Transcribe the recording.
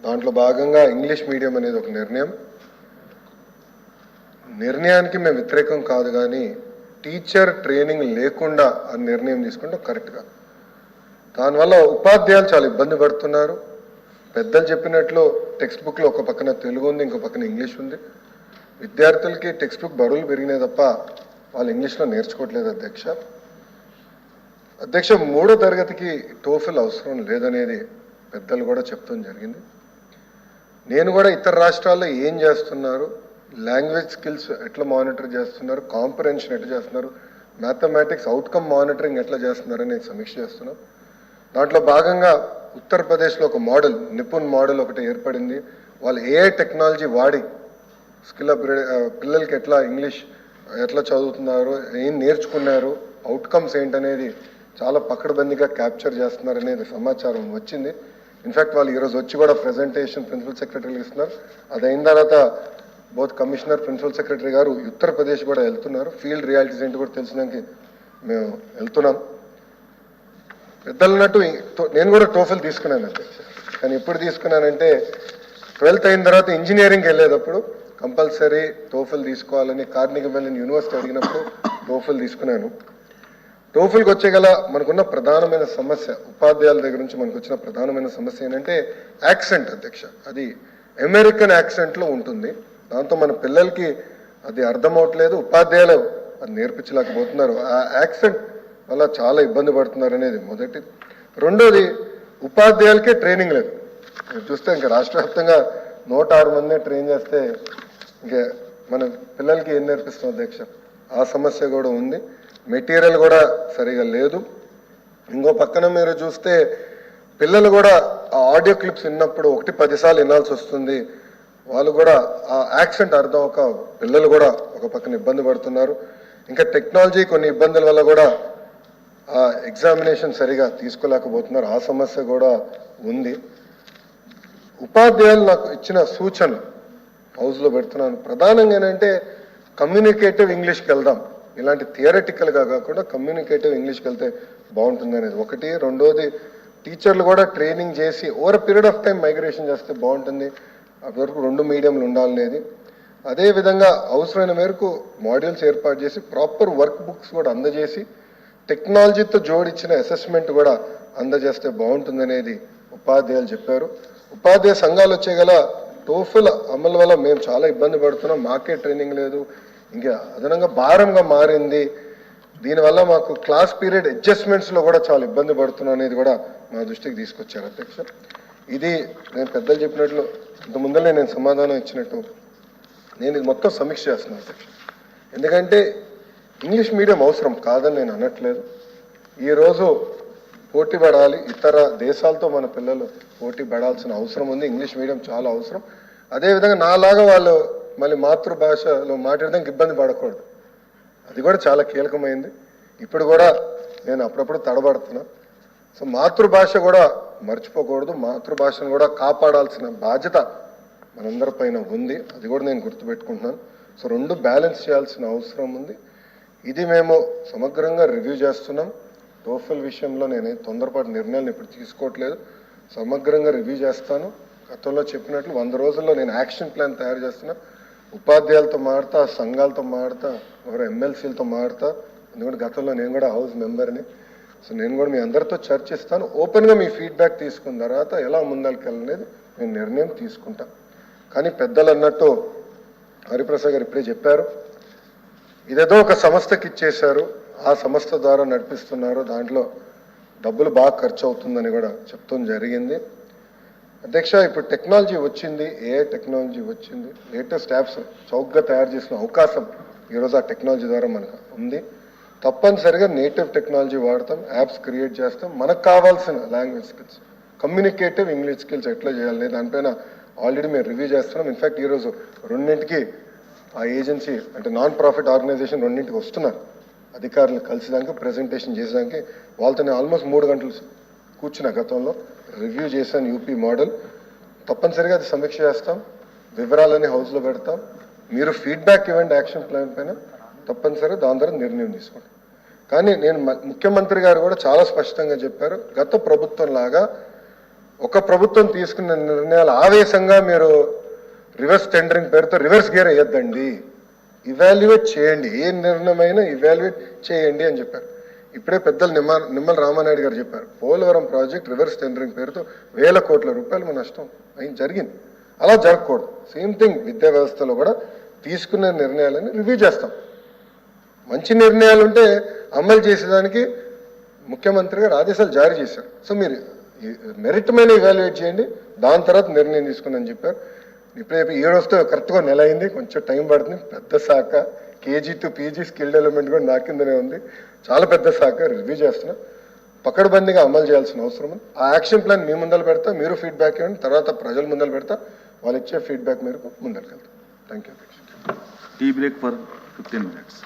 దాంట్లో భాగంగా English medium అనేది ఒక నిర్ణయానికి మేము వ్యతిరేకం కాదు, కానీ టీచర్ ట్రైనింగ్ లేకుండా ఆ నిర్ణయం తీసుకుంటే కరెక్ట్ కాదు. దానివల్ల ఉపాధ్యాయులు చాలా ఇబ్బంది పడుతున్నారు. పెద్దలు చెప్పినట్లు టెక్స్ట్ బుక్లో ఒక పక్కన తెలుగు ఉంది, ఇంకో పక్కన ఇంగ్లీష్ ఉంది. విద్యార్థులకి టెక్స్ట్ బుక్ బరువులు పెరిగినాయి తప్ప వాళ్ళు ఇంగ్లీష్లో నేర్చుకోవట్లేదు అధ్యక్ష. 3వ తరగతికి టోఫెల్ అవసరం లేదనేది పెద్దలు కూడా చెప్తాం జరిగింది. నేను కూడా ఇతర రాష్ట్రాల్లో ఏం చేస్తున్నారు, లాంగ్వేజ్ స్కిల్స్ ఎట్లా మానిటర్ చేస్తున్నారు, కాంప్రహెన్షన్ ఎట్లా చేస్తున్నారు, మ్యాథమెటిక్స్ అవుట్కమ్ మానిటరింగ్ ఎట్లా చేస్తున్నారని సమీక్ష చేస్తున్నాం. దాంట్లో భాగంగా ఉత్తరప్రదేశ్లో ఒక మోడల్, నిపుణ్ మోడల్ ఒకటి ఏర్పడింది. వాళ్ళు ఏఐ టెక్నాలజీ వాడి స్కిల్ పిల్లలకి ఎట్లా ఇంగ్లీష్ ఎట్లా చదువుతున్నారు, ఏం నేర్చుకున్నారు, అవుట్కమ్స్ ఏంటనేది చాలా పకడ్బందీగా క్యాప్చర్ చేస్తున్నారు అనేది సమాచారం వచ్చింది. ఇన్ఫ్యాక్ట్ వాళ్ళు ఈరోజు వచ్చి కూడా ప్రెజెంటేషన్ ప్రిన్సిపల్ సెక్రటరీలు ఇస్తున్నారు. అది అయిన తర్వాత బోత్ కమిషనర్, ప్రిన్సిపల్ సెక్రటరీ గారు ఉత్తరప్రదేశ్ కూడా వెళ్తున్నారు. ఫీల్డ్ రియాలిటీస్ ఏంటి కూడా తెలిసినాక మేము వెళ్తున్నాం. పెద్దలన్నట్టు నేను కూడా టోఫెల్ తీసుకున్నాను అధ్యక్ష. కానీ ఎప్పుడు తీసుకున్నానంటే 12th అయిన తర్వాత ఇంజనీరింగ్కి వెళ్ళేటప్పుడు కంపల్సరీ టోఫెల్ తీసుకోవాలని కార్నెగీ మెల్లన్ యూనివర్సిటీ అడిగినప్పుడు టోఫెల్ తీసుకున్నాను. టోఫెల్కి వచ్చేగల మనకున్న ప్రధానమైన సమస్య, ఉపాధ్యాయుల దగ్గర నుంచి మనకు వచ్చిన ప్రధానమైన సమస్య ఏంటంటే యాక్సెంట్ అధ్యక్ష. అది అమెరికన్ యాక్సెంట్లో ఉంటుంది. దాంతో మన పిల్లలకి అది అర్థం అవట్లేదు, ఉపాధ్యాయులు అది నేర్పించలేకపోతున్నారు. ఆ యాక్సెంట్ వల్ల చాలా ఇబ్బంది పడుతున్నారు అనేది మొదటి. రెండోది, ఉపాధ్యాయులకే ట్రైనింగ్ లేదు. మీరు చూస్తే ఇంకా రాష్ట్ర వ్యాప్తంగా 106 మందిని ట్రైన్ చేస్తే ఇంకా మన పిల్లలకి ఏం నేర్పిస్తాం అధ్యక్ష? ఆ సమస్య కూడా ఉంది. మెటీరియల్ కూడా సరిగా లేదు. ఇంకో పక్కన మీరు చూస్తే పిల్లలు కూడా ఆ ఆడియో క్లిప్స్ విన్నప్పుడు 1-10 సార్లు వినాల్సి వస్తుంది. వాళ్ళు కూడా ఆ యాక్సెంట్ అర్థం ఒక పిల్లలు కూడా ఒక పక్కన ఇబ్బంది పడుతున్నారు. ఇంకా టెక్నాలజీ కొన్ని ఇబ్బందుల వల్ల కూడా ఆ ఎగ్జామినేషన్ సరిగా తీసుకోలేకపోతున్నారు. ఆ సమస్య కూడా ఉంది. ఉపాధ్యాయులు నాకు ఇచ్చిన సూచనలు హౌస్లో పెడుతున్నాను. ప్రధానంగా ఏంటంటే కమ్యూనికేటివ్ ఇంగ్లీష్కి వెళ్దాం. ఇలాంటి థియరటికల్గా కాకుండా కమ్యూనికేటివ్ ఇంగ్లీష్కి వెళ్తే బాగుంటుంది అనేది ఒకటి. రెండోది, టీచర్లు కూడా ట్రైనింగ్ చేసి over period of time migration చేస్తే బాగుంటుంది. అప్పటివరకు 2 మీడియంలు ఉండాలనేది. అదేవిధంగా అవసరమైన మేరకు మాడ్యూల్స్ ఏర్పాటు చేసి ప్రాపర్ వర్క్ బుక్స్ కూడా అందజేసి టెక్నాలజీతో జోడించిన అసెస్మెంట్ కూడా అందజేస్తే బాగుంటుందనేది ఉపాధ్యాయులు చెప్పారు. ఉపాధ్యాయ సంఘాలు వచ్చేగల టోఫెల్ అమలు వల్ల మేము చాలా ఇబ్బంది పడుతున్నాం. మాకే ట్రైనింగ్ లేదు, ఇంకా అదనంగా భారంగా మారింది. దీనివల్ల మాకు క్లాస్ పీరియడ్ అడ్జస్ట్మెంట్స్లో కూడా చాలా ఇబ్బంది పడుతున్నాం అనేది కూడా మా దృష్టికి తీసుకొచ్చారు అధ్యక్ష. ఇది నేను పెద్దలు చెప్పినట్లు ఇంత ముందరనే నేను సమాధానం ఇచ్చినట్టు నేను ఇది మొత్తం సమీక్ష చేస్తున్నాను అధ్యక్ష. ఎందుకంటే ఇంగ్లీష్ మీడియం అవసరం కాదని నేను అనట్లేదు. ఈరోజు పోటీ పడాలి, ఇతర దేశాలతో మన పిల్లలు పోటీ పడాల్సిన అవసరం ఉంది. ఇంగ్లీష్ మీడియం చాలా అవసరం. అదేవిధంగా నాలాగా వాళ్ళు మళ్ళీ మాతృభాషలో మాట్లాడడానికి ఇబ్బంది పడకూడదు. అది కూడా చాలా కీలకమైంది. ఇప్పుడు కూడా నేను అప్పుడప్పుడు తడబడుతున్నా. సో మాతృభాష కూడా మర్చిపోకూడదు. మాతృభాషను కూడా కాపాడాల్సిన బాధ్యత మనందరిపైన ఉంది. అది కూడా నేను గుర్తుపెట్టుకుంటున్నాను. సో 2 బ్యాలెన్స్ చేయాల్సిన అవసరం ఉంది. ఇది మేము సమగ్రంగా రివ్యూ చేస్తున్నాం. టోఫెల్ విషయంలో నేను తొందరపాటు నిర్ణయాలను ఇప్పుడు తీసుకోవట్లేదు. సమగ్రంగా రివ్యూ చేస్తాను. గతంలో చెప్పినట్లు 100 రోజుల్లో నేను యాక్షన్ ప్లాన్ తయారు చేస్తున్నా. ఉపాధ్యాయులతో మాడతా, సంఘాలతో మాడతా, ఎమ్మెల్సీలతో మాడతా. ఎందుకంటే గతంలో నేను కూడా హౌస్ మెంబర్ని. సో నేను కూడా మీ అందరితో చర్చిస్తాను. ఓపెన్గా మీ ఫీడ్బ్యాక్ తీసుకున్న తర్వాత ఎలా ముందరికెళ్ళనేది నేను నిర్ణయం తీసుకుంటాను. కానీ పెద్దలు అన్నట్టు హరిప్రసాద్ గారు ఇప్పుడే చెప్పారు, ఇదేదో ఒక సంస్థకి ఇచ్చేశారు, ఆ సంస్థ ద్వారా నడిపిస్తున్నారు, దాంట్లో డబ్బులు బాగా ఖర్చు అవుతుందని కూడా చెప్తాం జరిగింది అధ్యక్ష. ఇప్పుడు టెక్నాలజీ వచ్చింది, ఏఐ టెక్నాలజీ వచ్చింది, లేటెస్ట్ యాప్స్ చౌకగా తయారు చేసిన అవకాశం ఈరోజు ఆ టెక్నాలజీ ద్వారా మనకు ఉంది. తప్పనిసరిగా నేటివ్ టెక్నాలజీ వాడతాం, యాప్స్ క్రియేట్ చేస్తాం. మనకు కావాల్సిన language skills, communicative English skills ఎట్లా చేయాలి దానిపైన ఆల్రెడీ మేము రివ్యూ చేస్తున్నాం. ఇన్ఫ్యాక్ట్ ఈరోజు 2ంటికి ఆ ఏజెన్సీ అంటే నాన్ ప్రాఫిట్ ఆర్గనైజేషన్ 2ంటికి వస్తున్నారు అధికారులు కలిసిదానికి, ప్రెజెంటేషన్ చేసేదానికి. వాళ్ళతో నేను ఆల్మోస్ట్ 3 గంటలు కూర్చున్న గతంలో రివ్యూ చేశాను యూపీ మోడల్. తప్పనిసరిగా అది సమీక్ష చేస్తాం, వివరాలని హౌస్లో పెడతాం. మీరు ఫీడ్బ్యాక్ ఇవ్వండి యాక్షన్ ప్లాన్ పైన, తప్పనిసరిగా దాని ద్వారా నిర్ణయం తీసుకుంటాం. కానీ నేను ముఖ్యమంత్రి గారు కూడా చాలా స్పష్టంగా చెప్పారు, గత ప్రభుత్వం లాగా ఒక ప్రభుత్వం తీసుకున్న నిర్ణయాలు ఆవేశంగా మీరు రివర్స్ టెండరింగ్ పేరుతో రివర్స్ గేర్ వేయొద్దండి, ఇవాల్యుయేట్ చేయండి, ఏ నిర్ణయమైనా ఇవాల్యుయేట్ చేయండి అని చెప్పారు. ఇప్పుడే పెద్దలు నిమ్మల రామానాయుడు గారు చెప్పారు, పోలవరం ప్రాజెక్ట్ రివర్స్ టెండరింగ్ పేరుతో వేల కోట్ల రూపాయలు నష్టం అయింది జరిగింది. అలా జరగకూడదు. సేమ్ థింగ్ విద్యా వ్యవస్థలో కూడా తీసుకున్న నిర్ణయాలని రివ్యూ చేస్తాం. మంచి నిర్ణయాలు ఉంటే అమలు చేసేదానికి ముఖ్యమంత్రి గారు ఆదేశాలు జారీ చేశారు. సో మీరు మెరిట్ మీద ఇవాల్యుయేట్ చేయండి, దాని తర్వాత నిర్ణయం తీసుకుని చెప్పారు. ఇప్పుడే 7 వస్తే కరెక్ట్గా నెల అయింది, కొంచెం టైం పడుతుంది. పెద్ద శాఖ KG to PG skill development కూడా నా కిందనే ఉంది. చాలా పెద్ద శాఖ, రివ్యూ చేస్తున్నా, పకడ్బందీగా అమలు చేయాల్సిన అవసరం ఉంది. ఆ యాక్షన్ ప్లాన్ మీ ముందర పెడతా, మీరు ఫీడ్బ్యాక్ ఇవ్వండి, తర్వాత ప్రజల ముందర పెడతా, వాళ్ళు ఇచ్చే ఫీడ్బ్యాక్ మేరకు ముందరికి వెళ్తాం. Thank you. Tea break for 15 minutes.